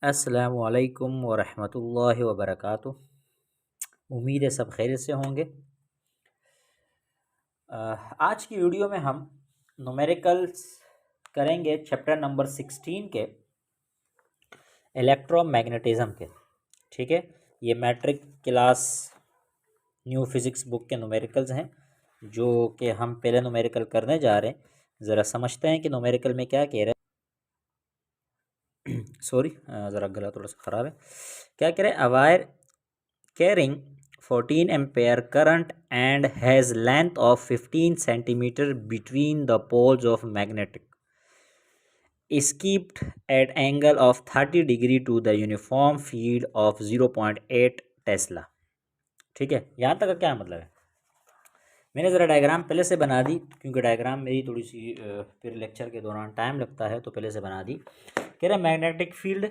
अस्सलामु अलैकुम वरहमतुल्लाहि वबरकातुह। उम्मीद है सब खैरियत से होंगे। आज की वीडियो में हम न्यूमेरिकल्स करेंगे चैप्टर नंबर 16 के इलेक्ट्रोमैग्नेटिज्म के। ठीक है, ये matric class new physics book के न्यूमेरिकल्स हैं जो कि हम पहले न्यूमेरिकल करने जा रहे हैं। ज़रा समझते हैं कि न्यूमेरिकल में क्या कह रहे हैं। सॉरी, ज़रा गला थोड़ा सा ख़राब है। क्या कह रहे हैं? A wire carrying 14 ampere current and has length of 15 centimeter between the poles of magnetic is kept at angle of 30 degree to the uniform field of 0.8 Tesla. ठीक है, यहाँ तक का क्या मतलब है? मैंने ज़रा डायग्राम पहले से बना दी, क्योंकि डायग्राम मेरी थोड़ी सी फिर लेक्चर के दौरान टाइम लगता है, तो पहले से बना दी। कह रहे मैग्नेटिक फील्ड,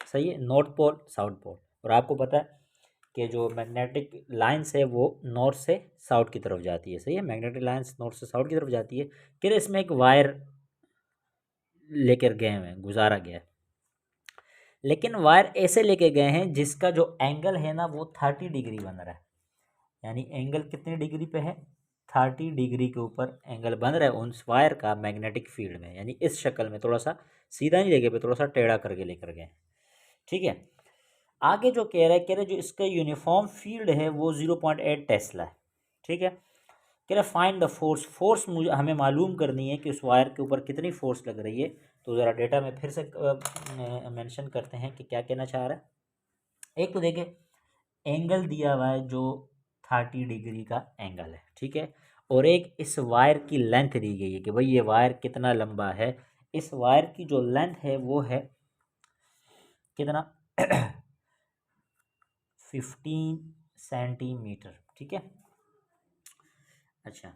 सही है, नॉर्थ पोल साउथ पोल, और आपको पता है कि जो मैग्नेटिक लाइंस है वो नॉर्थ से साउथ की तरफ जाती है। सही है, मैग्नेटिक लाइंस नॉर्थ से साउथ की तरफ जाती है। फिर इसमें एक वायर लेकर गए हैं, गुजारा गया है, लेकिन वायर ऐसे लेके गए हैं जिसका जो एंगल है ना वो 30 डिग्री बन रहा है। यानी एंगल कितने डिग्री पे है? 30 डिग्री के ऊपर एंगल बन रहा है उस वायर का मैग्नेटिक फील्ड में। यानी इस शक्ल में, थोड़ा सा सीधा नहीं लेके पे, थोड़ा सा टेढ़ा करके लेकर गए। ठीक है, आगे जो कह रहा है जो इसका यूनिफॉर्म फील्ड है वो 0.8 टेस्ला है। ठीक है, कह रहा है फाइंड द फोर्स। फोर्स मुझे हमें मालूम करनी है कि उस वायर के ऊपर कितनी फोर्स लग रही है। तो ज़रा डेटा में फिर से मेंशन करते हैं कि क्या कहना चाह रहा है। एक तो देखिए, एंगल दिया हुआ है जो 30 डिग्री का एंगल है। ठीक है, और एक इस वायर की लेंथ दी गई है कि भाई ये वायर कितना लंबा है। इस वायर की जो लेंथ है वो है कितना? 15 सेंटीमीटर। ठीक है, अच्छा,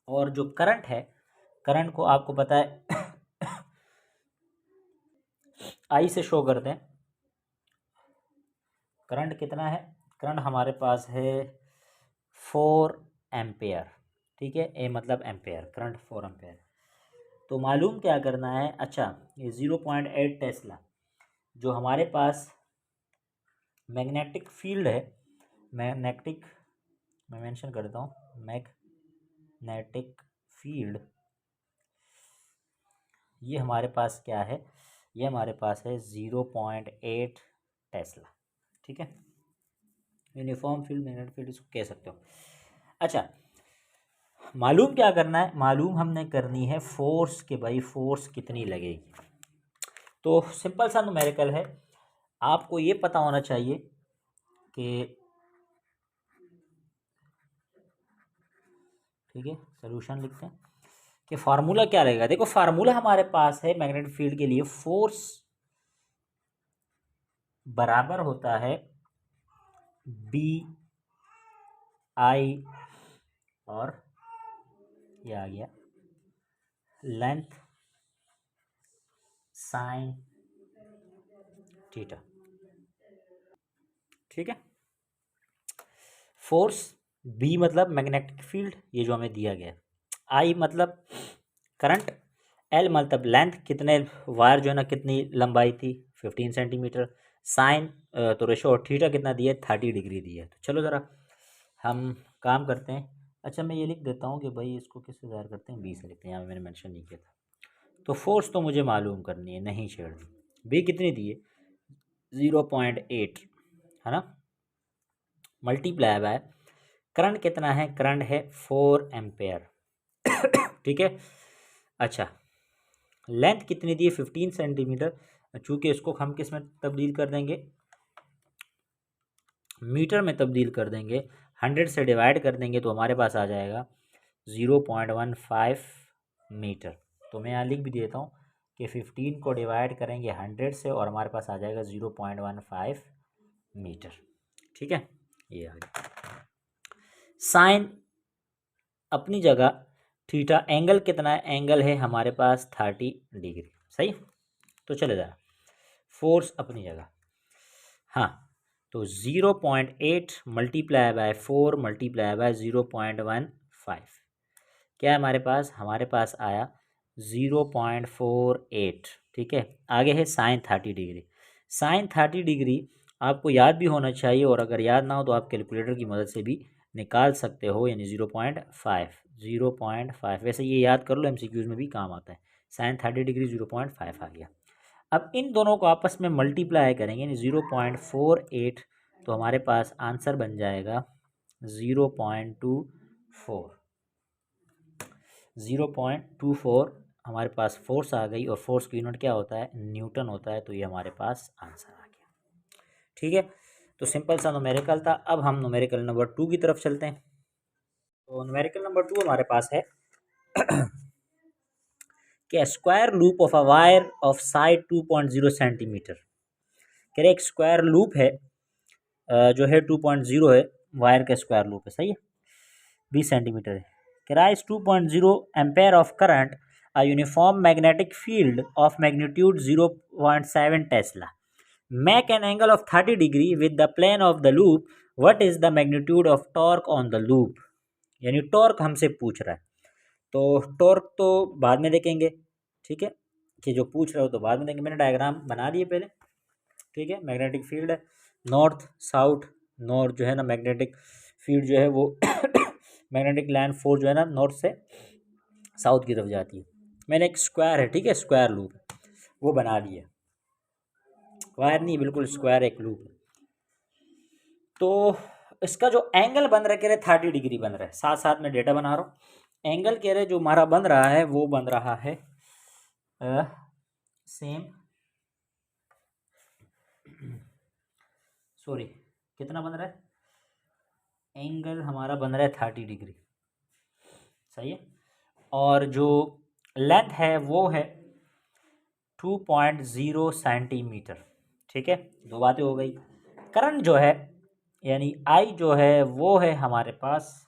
और जो करंट है, करंट को आपको पता है आई से शो करते हैं। करंट कितना है? करंट हमारे पास है 4 एम्पेयर। ठीक है, ए मतलब एम्पेयर, करंट 4 एम्पेयर। तो मालूम क्या करना है? अच्छा, ये 0.8 टेस्ला जो हमारे पास मैग्नेटिक फील्ड है, मैग्नेटिक, मैं मेंशन करता हूँ, मैग्नेटिक फील्ड, ये हमारे पास क्या है? ये हमारे पास है 0.8 टेस्ला। ठीक है, यूनिफॉर्म फील्ड, मैग्नेटिक फील्ड इसको कह सकते हो। अच्छा, मालूम क्या करना है? मालूम हमने करनी है फोर्स, के भाई फोर्स कितनी लगेगी। तो सिंपल सा न्यूमेरिकल है, आपको ये पता होना चाहिए कि, ठीक है, सोल्यूशन लिखते हैं कि फार्मूला क्या रहेगा। देखो, फार्मूला हमारे पास है मैग्नेटिक फील्ड के लिए, फोर्स बराबर होता है बी आई, और ये आ गया लेंथ साइन थीटा। ठीक है, फोर्स बी मतलब मैग्नेटिक फील्ड, ये जो हमें दिया गया है। आई मतलब करंट, एल मतलब लेंथ, कितने वायर जो है ना कितनी लंबाई थी, 15 सेंटीमीटर। साइन तो रेशो, और थीटा कितना दिया है? 30 डिग्री दिया है। तो चलो ज़रा हम काम करते हैं। अच्छा, मैं ये लिख देता हूँ कि भाई इसको किससे ज़ाहिर करते हैं? बी से लिखते हैं, यहाँ मैंने मेंशन नहीं किया था। तो फोर्स तो मुझे मालूम करनी है, नहीं छेड़नी। बी कितनी दी है? 0.8, है ना, मल्टीप्लाई बाय करंट कितना है? करंट है 4 एम्पेयर। ठीक है, अच्छा, लेंथ कितनी दी है? 15 सेंटीमीटर। चूँकि इसको हम किस में तब्दील कर देंगे? मीटर में तब्दील कर देंगे। 100 से डिवाइड कर देंगे तो हमारे पास आ जाएगा 0.15 मीटर। तो मैं यहाँ लिख भी देता हूँ कि 15 को डिवाइड करेंगे 100 से और हमारे पास आ जाएगा 0.15 मीटर। ठीक है, ये आ गया। साइन अपनी जगह, थीटा, एंगल कितना है? एंगल है हमारे पास 30 डिग्री। सही, तो चले जाए, फोर्स अपनी जगह। हाँ, तो 0.8 मल्टीप्लाई बाय 4 मल्टीप्लाई बाय 0.15, क्या है हमारे पास आया 0.48। ठीक है, आगे है साइन 30 डिग्री। साइन 30 डिग्री आपको याद भी होना चाहिए, और अगर याद ना हो तो आप कैलकुलेटर की मदद से भी निकाल सकते हो, यानी 0.5। वैसे ये याद कर लो, एमसीक्यूज में भी काम आता है। साइन 30 डिग्री 0.5 आ गया। अब इन दोनों को आपस में मल्टीप्लाई करेंगे, यानी 0.48, तो हमारे पास आंसर बन जाएगा 0.24। 0.24 हमारे पास फोर्स आ गई, और फोर्स की यूनिट क्या होता है, न्यूटन होता है। तो ये हमारे पास आंसर आ गया। ठीक है, तो सिंपल सा न्यूमेरिकल था। अब हम न्यूमेरिकल नंबर 2 की तरफ चलते हैं। तो न्यूमेरिकल नंबर 2 हमारे पास है कि square loop of a wire of side 2.0 centimetre. कह रहे एक स्क्वायर लूप है जो है 2.0 है, वायर का स्क्वायर लूप है, सही है, 20 सेंटीमीटर है। carries 2.0 ampere of current, a uniform magnetic field of magnitude 0.7 Tesla. Make an angle of 30 degree with the plane of the loop. What is the magnitude of torque on the loop? यानी torque हमसे पूछ रहा है, तो torque तो बाद में देखेंगे। ठीक है, कि जो पूछ रहा हो तो बाद में देखेंगे। मैंने डायग्राम बना दिए पहले। ठीक है, मैग्नेटिक फील्ड है, नॉर्थ साउथ। नॉर्थ जो है ना, मैग्नेटिक फील्ड जो है वो मैग्नेटिक लैंड फोर्स जो है ना, नॉर्थ से साउथ की तरफ जाती है। मैंने एक स्क्वायर है, ठीक है, स्क्वायर लूप वो बना लिया, वायर नहीं, बिल्कुल स्क्वायर एक लूप। तो इसका जो एंगल बन रहा है, कह रहे 30 डिग्री बन रहा है। साथ साथ में डेटा बना रहा हूँ। एंगल कह रहे जो हमारा बन रहा है वो बन रहा है सेम, सॉरी, कितना बन रहा है, एंगल हमारा बन रहा है 30 डिग्री, सही है। और जो लेंथ है वो है 2.0 सेंटीमीटर। ठीक है, दो बातें हो गई। करंट जो है यानी आई जो है वो है हमारे पास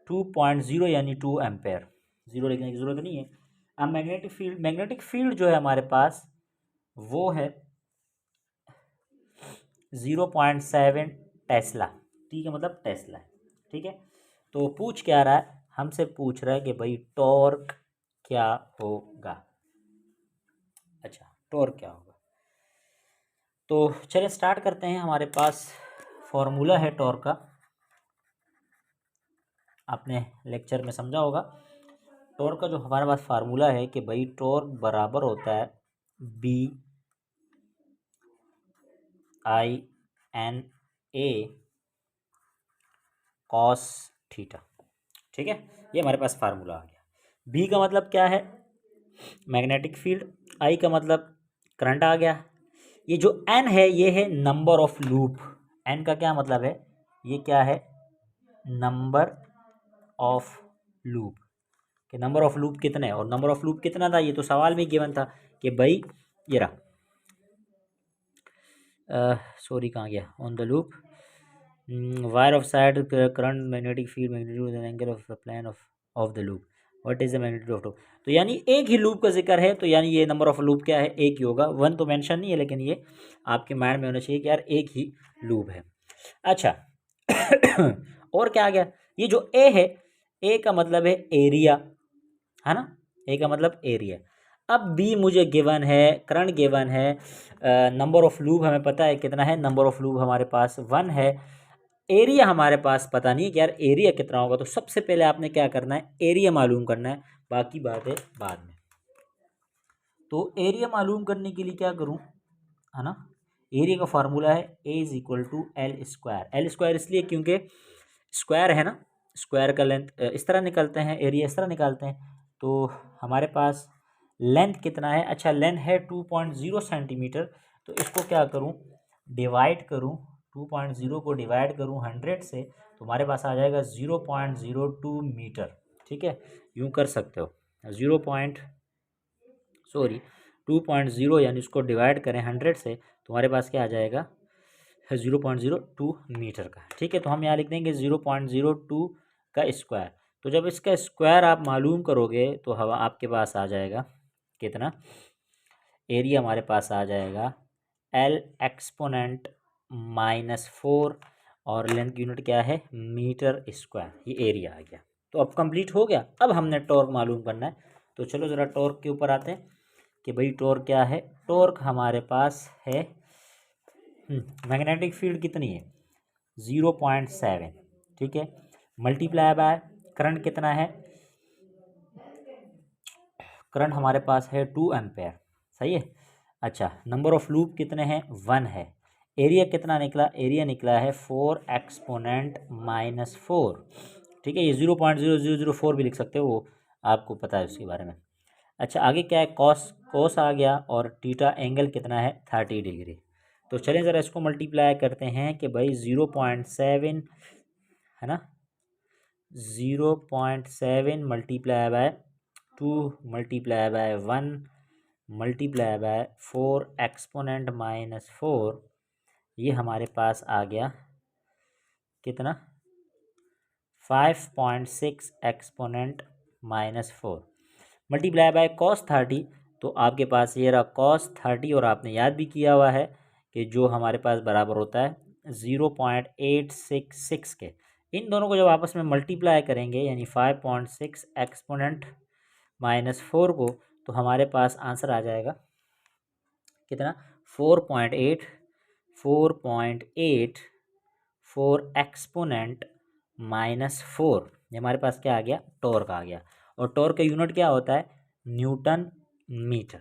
2.0 यानी 2 एम्पेयर। जीरो लिखने की जरूरत नहीं है। अब मैग्नेटिक फील्ड जो है हमारे पास वो है 0.7 टेस्ला। ठीक है, मतलब टेस्ला है। ठीक है, तो पूछ क्या रहा है, हमसे पूछ रहा है कि भाई टॉर्क क्या होगा। अच्छा, टॉर्क क्या होगा, तो चलिए स्टार्ट करते हैं। हमारे पास फॉर्मूला है टॉर्क का, आपने लेक्चर में समझा होगा। टॉर्क का जो हमारे पास फार्मूला है कि भाई टॉर्क बराबर होता है B I N A cos theta. ठीक है, ये हमारे पास फार्मूला आ गया। बी का मतलब क्या है, मैग्नेटिक फील्ड। आई का मतलब करंट आ गया। ये जो एन है ये है नंबर ऑफ लूप। एन का क्या मतलब है, ये क्या है, नंबर ऑफ लूप, कि नंबर ऑफ लूप कितने, और नंबर ऑफ लूप कितना था ये तो सवाल में गिवन था कि भाई ये रहा, सॉरी कहाँ गया, on the loop wire of side current magnetic field magnitude angle of the plane of the loop, what is the magnitude of loop. तो यानी एक ही लूप का जिक्र है, तो यानी ये नंबर ऑफ लूप क्या है, एक ही होगा। वन तो मेंशन नहीं है, लेकिन ये आपके माइंड में होना चाहिए कि यार एक ही लूप है। अच्छा और क्या आ गया, ये जो ए है, ए का मतलब है एरिया, है ना, ए का मतलब एरिया। अब बी मुझे गिवन है, करंट गिवन है, नंबर ऑफ लूप हमें पता है कितना है, नंबर ऑफ लूप हमारे पास 1 है। एरिया हमारे पास पता नहीं है कि यार एरिया कितना होगा। तो सबसे पहले आपने क्या करना है, एरिया मालूम करना है, बाकी बातें बाद में। तो एरिया मालूम करने के लिए क्या करूं, है ना, एरिया का फार्मूला है A is equal to L square. L square इसलिए क्योंकि स्क्वायर है ना, स्क्वायर का लेंथ इस तरह निकलते हैं, एरिया इस तरह निकालते हैं। तो हमारे पास लेंथ कितना है, अच्छा लेंथ है 2.0 सेंटीमीटर। तो इसको क्या करूं, डिवाइड करूं, 2.0 को डिवाइड करूं 100 से, तो हमारे पास आ जाएगा 0.02 मीटर। ठीक है, यूं कर सकते हो, 2.0 यानी उसको डिवाइड करें 100 से, तो हमारे पास क्या आ जाएगा 0.02 मीटर का। ठीक है, तो हम यहाँ लिख देंगे 0.02 का स्क्वायर। तो जब इसका स्क्वायर आप मालूम करोगे तो हवा आपके पास आ जाएगा कितना, एरिया हमारे पास आ जाएगा एल एक्सपोनेंट -4, और लेंथ की यूनिट क्या है, मीटर स्क्वायर। ये एरिया आ गया। तो अब कंप्लीट हो गया। अब हमने टॉर्क मालूम करना है, तो चलो ज़रा टॉर्क के ऊपर आते हैं कि भाई टॉर्क क्या है। टॉर्क हमारे पास है, मैग्नेटिक फील्ड कितनी है 0.7, ठीक है, मल्टीप्लाई बाय करंट कितना है, करंट हमारे पास है 2 एम्पेयर, सही है। अच्छा, नंबर ऑफ लूप कितने हैं 1 है। एरिया कितना निकला, एरिया निकला है 4 एक्सपोनेंट -4, ठीक है। ये 0.0004 भी लिख सकते हो, वो आपको पता है उसके बारे में। अच्छा, आगे क्या है, कॉस कॉस आ गया और थीटा एंगल कितना है 30 डिग्री। तो चलें ज़रा इसको मल्टीप्लाई करते हैं कि भाई 0.7 है ना, 0.7 multiply by 2 multiply by 1 multiply by 4 exponent -4, ये हमारे पास आ गया कितना 5.6 एक्सपोनेंट -4 मल्टीप्लाई बाय कॉस 30। तो आपके पास ये रहा कॉस 30, और आपने याद भी किया हुआ है कि जो हमारे पास बराबर होता है 0.866 के। इन दोनों को जब आपस में मल्टीप्लाई करेंगे यानी 5.6 एक्सपोनेंट -4 को, तो हमारे पास आंसर आ जाएगा कितना 4.8 4 एक्सपोनेंट -4। ये हमारे पास क्या आ गया, टॉर्क आ गया। और टॉर्क का यूनिट क्या होता है, न्यूटन मीटर,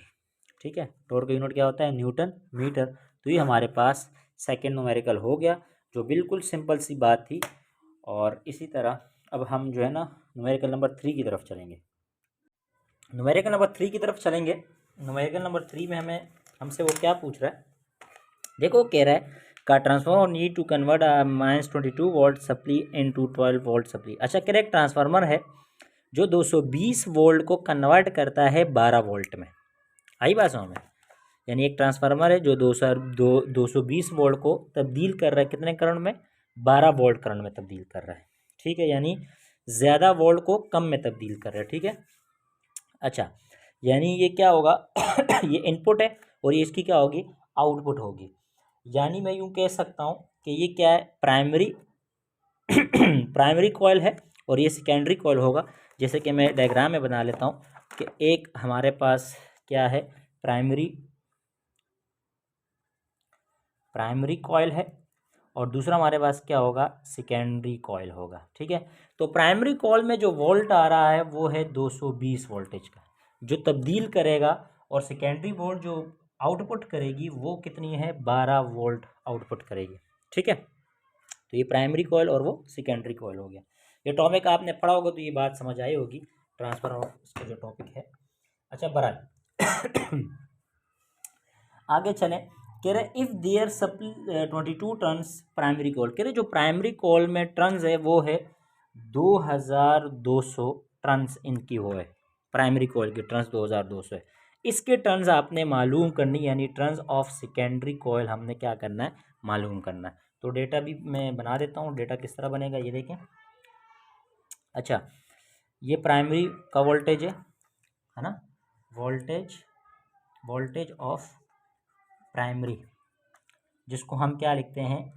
ठीक है। टॉर्क का यूनिट क्या होता है, न्यूटन मीटर। तो ये हमारे पास सेकेंड न्यूमेरिकल हो गया, जो बिल्कुल सिंपल सी बात थी। और इसी तरह अब हम जो है ना न्यूमेरिकल नंबर 3 की तरफ चलेंगे। न्यूमेरिकल नंबर 3 की तरफ चलेंगे। न्यूमेरिकल नंबर 3 में हमसे वो क्या पूछ रहा है, देखो कह रहा है का transformer need to convert -22 volt supply into 12 volt supply. अच्छा, कह रहा है ट्रांसफार्मर है जो 220 वोल्ट को कन्वर्ट करता है 12 वोल्ट में। आई बात समझ में, यानी एक ट्रांसफार्मर है जो 220 वोल्ट को तब्दील कर रहा है कितने करंट में, 12 वोल्ट करंट में तब्दील कर रहा है, ठीक है। यानी ज़्यादा वोल्ट को कम में तब्दील कर रहा है, ठीक है। अच्छा, यानी ये क्या होगा ये इनपुट है और ये इसकी क्या होगी, आउटपुट होगी। यानी मैं यूँ कह सकता हूँ कि ये क्या है, प्राइमरी प्राइमरी कॉइल है और ये सेकेंडरी कॉइल होगा। जैसे कि मैं डायग्राम में बना लेता हूँ कि एक हमारे पास क्या है, प्राइमरी कॉइल है और दूसरा हमारे पास क्या होगा, सेकेंडरी कॉइल होगा, ठीक है। तो प्राइमरी कॉइल में जो वोल्ट आ रहा है वो है 220 वोल्टेज का, जो तब्दील करेगा, और सेकेंडरी वोल्ट जो आउटपुट करेगी वो कितनी है, 12 वोल्ट आउटपुट करेगी, ठीक है। तो ये प्राइमरी कॉइल और वो सेकेंडरी कॉइल हो गया। ये टॉपिक आपने पढ़ा होगा तो ये बात समझ आई होगी, ट्रांसफार्मर इसका जो टॉपिक है। अच्छा, बहरहाल आगे चलें। कह रहे if there 22 turns primary coil, कह रहे जो प्राइमरी कॉल में टर्न्स है वो है 2200 टर्न्स इनकी वो है, प्राइमरी कॉल की टर्न्स 2200 है। इसके टर्न्स आपने मालूम करनी, यानी टर्न्स ऑफ सेकेंडरी कॉइल हमने क्या करना है, मालूम करना है। तो डेटा भी मैं बना देता हूँ, डेटा किस तरह बनेगा ये देखें। अच्छा, ये प्राइमरी का वोल्टेज है ना, वोल्टेज ऑफ प्राइमरी, जिसको हम क्या लिखते हैं,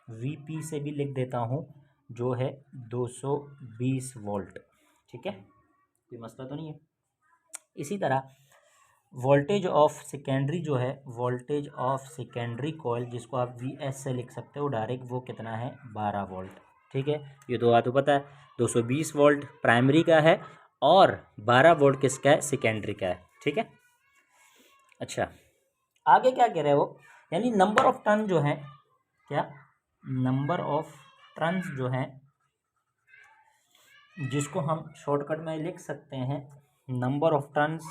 वीपी से भी लिख देता हूँ, जो है 220 वोल्ट, ठीक है, कोई मसला तो नहीं है। इसी तरह वोल्टेज ऑफ सेकेंडरी जो है, वोल्टेज ऑफ सेकेंडरी कॉइल, जिसको आप वीएस से लिख सकते हो डायरेक्ट, वो कितना है, 12 वोल्ट, ठीक है। ये दो बात पता है, 220 वोल्ट प्राइमरी का है और 12 वोल्ट किसका है, सेकेंडरी का है, ठीक है। अच्छा, आगे क्या कह रहे हैं वो, यानी नंबर ऑफ टर्न जो है, क्या नंबर ऑफ टर्न्स जो है, जिसको हम शॉर्टकट में लिख सकते हैं number of turns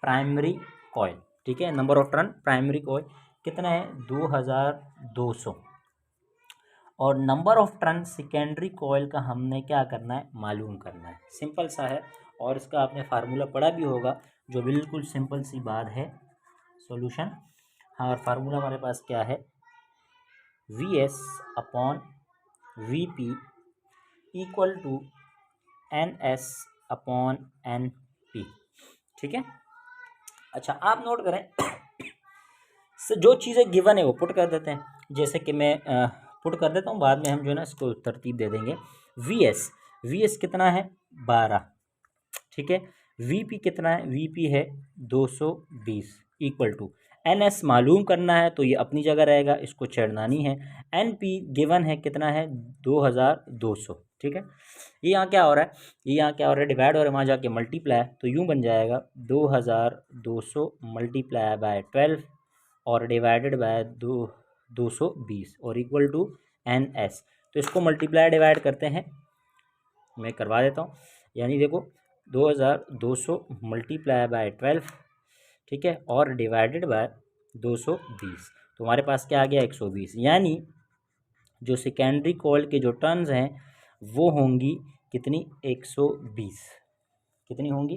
primary coil, ठीक है। Number of turn primary coil कितना है, 2200, और number of turn secondary coil का हमने क्या करना है, मालूम करना है। सिंपल सा है, और इसका आपने फार्मूला पढ़ा भी होगा, जो बिल्कुल सिंपल सी बात है, सॉल्यूशन। हाँ, और फार्मूला हमारे पास क्या है, V S upon V P equal to N S upon N P, ठीक है। अच्छा, आप नोट करें जो चीज़ें गिवन है वो पुट कर देते हैं। जैसे कि मैं पुट कर देता हूँ, बाद में हम जो है ना इसको तरतीब दे देंगे। वी एस कितना है, 12, ठीक है। Vp कितना है, Vp है 220 इक्वल टू NS मालूम करना है तो ये अपनी जगह रहेगा, इसको छेड़ना नहीं है। NP गिवन है कितना है 2200, ठीक है। ये यहाँ क्या हो रहा है, ये यहाँ क्या हो रहा है, डिवाइड हो रहा है, वहाँ जाके मल्टीप्लाई, तो यूँ बन जाएगा 2200 मल्टीप्लाई बाय 12 और डिवाइडेड बाय 220 और इक्वल टू NS। तो इसको मल्टीप्लाई डिवाइड करते हैं, मैं करवा देता हूँ। यानी देखो 2200 मल्टीप्लाई बाय 12, ठीक है, और डिवाइडेड बाय 220, तो हमारे पास क्या आ गया 120। यानी जो सेकेंडरी कॉइल के जो टर्न्स हैं वो होंगी कितनी, 120। कितनी होंगी,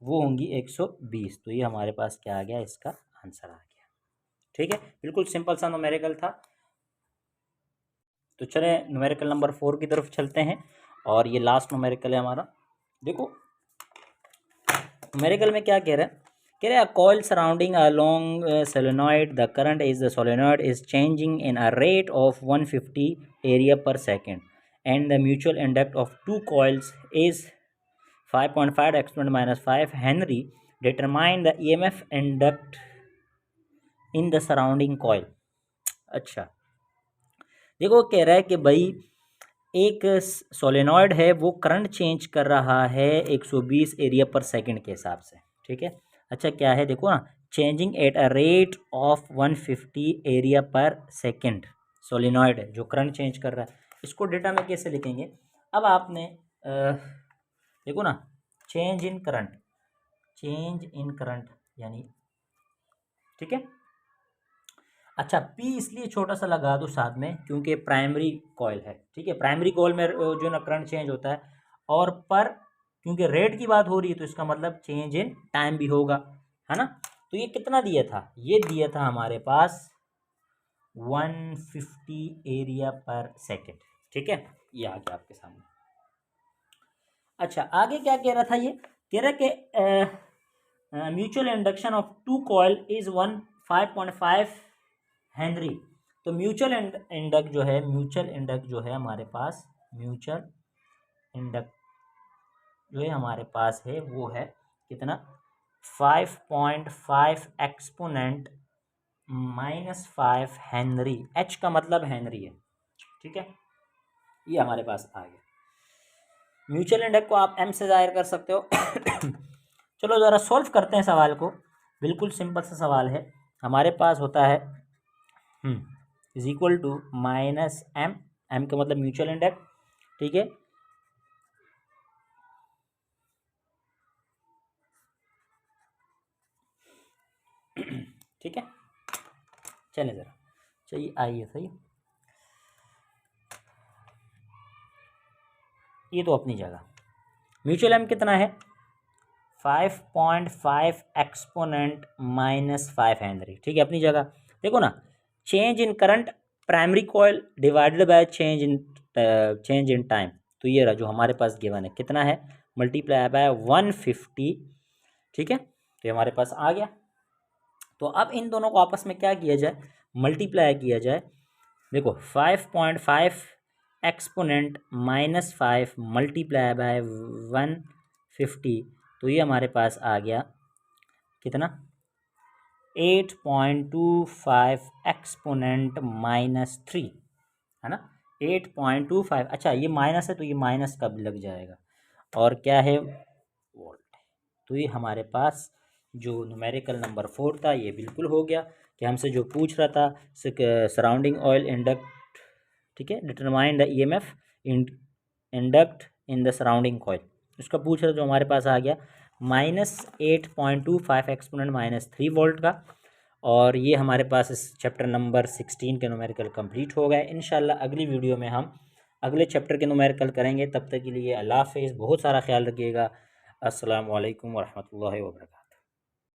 वो होंगी 120। तो ये हमारे पास क्या आ गया, इसका आंसर आ गया, ठीक है। बिल्कुल सिंपल सा न्यूमेरिकल था। तो चले न्यूमेरिकल नंबर 4 की तरफ चलते हैं और ये लास्ट न्यूमेरिकल है हमारा। देखो न्यूमेरिकल में क्या कह रहा है, कह रहा है coil surrounding a long solenoid, the current is the solenoid is changing in a rate of 150 area per second and the mutual induct of two coils is 5.5 exponent minus 5 henry, determine the EMF induct in the surrounding coil. अच्छा देखो कह रहा है कि भाई एक solenoid है वो करंट चेंज कर रहा है 120 एरिया पर सेकंड के हिसाब से, ठीक है। अच्छा क्या है देखो ना, changing at a rate of 150 area पर सेकंड, सोलेनॉइड है जो करंट चेंज कर रहा है। इसको डेटा में कैसे लिखेंगे, अब आपने देखो ना, change in current, change in current यानी, ठीक है। अच्छा P इसलिए छोटा सा लगा दो साथ में क्योंकि प्राइमरी कॉइल है, ठीक है। प्राइमरी कॉइल में जो ना करंट चेंज होता है, और पर क्योंकि रेट की बात हो रही है तो इसका मतलब चेंज इन टाइम भी होगा, है ना। तो ये कितना दिया था, ये दिया था हमारे पास 150 एरिया पर सेकेंड, ठीक है। ये आ गया आपके सामने। अच्छा आगे क्या कह रहा था, ये कह रहा कि mutual induction of two coil is 5.5 henry. तो म्यूचुअल इंडक्ट जो है, म्यूचुअल इंडक्ट जो है हमारे पास, म्यूचुअल इंडक्ट जो है हमारे पास है वो है कितना, 5.5 एक्सपोनेंट माइनस 5 हेनरी। H का मतलब हेनरी है, ठीक है। ये हमारे पास आ गया। म्यूचुअल इंडक्ट को आप M से जाहिर कर सकते हो। चलो ज़रा सॉल्व करते हैं सवाल को। बिल्कुल सिंपल सा सवाल है, हमारे पास होता है is equal to minus M, M का मतलब म्यूचुअल इंडक्ट, ठीक है। ठीक है, चले ज़रा, चलिए आइए सही, ये तो अपनी जगह। म्यूचुअल M कितना है, 5.5 एक्सपोनेंट माइनस 5 हेनरी, ठीक है, अपनी जगह। देखो ना, change in current primary coil divided by change in time, तो ये रहा जो हमारे पास गिवन है, कितना है, मल्टीप्लाई बाय 150, ठीक है। तो ये हमारे पास आ गया। तो अब इन दोनों को आपस में क्या किया जाए, मल्टीप्लाई किया जाए। देखो 5.5 एक्सपोनेंट माइनस 5 मल्टीप्लाई बाय 150, तो ये हमारे पास आ गया कितना, 8.25 एक्सपोनेंट माइनस 3, है ना, 8.25। अच्छा ये माइनस है तो ये माइनस कब लग जाएगा, और क्या है, वोल्ट। तो ये हमारे पास जो न्यूमेरिकल नंबर 4 था ये बिल्कुल हो गया, कि हमसे जो पूछ रहा था सराउंडिंग ऑयल इंडक्ट, ठीक है, determine the EMF induct in the surrounding coil, उसका पूछ रहा जो हमारे पास आ गया -8.25 एक्सपोनेंट माइनस 3 वोल्ट का। और ये हमारे पास इस चैप्टर नंबर 16 के न्यूमेरिकल कंप्लीट हो गए। इंशाल्लाह अगली वीडियो में हम अगले चैप्टर के न्यूमेरिकल करेंगे। तब तक के लिए अल्लाह हाफ़िज़, बहुत सारा ख्याल रखिएगा। अस्सलामु अलैकुम वरहमतुल्लाहि वबरकातुहू।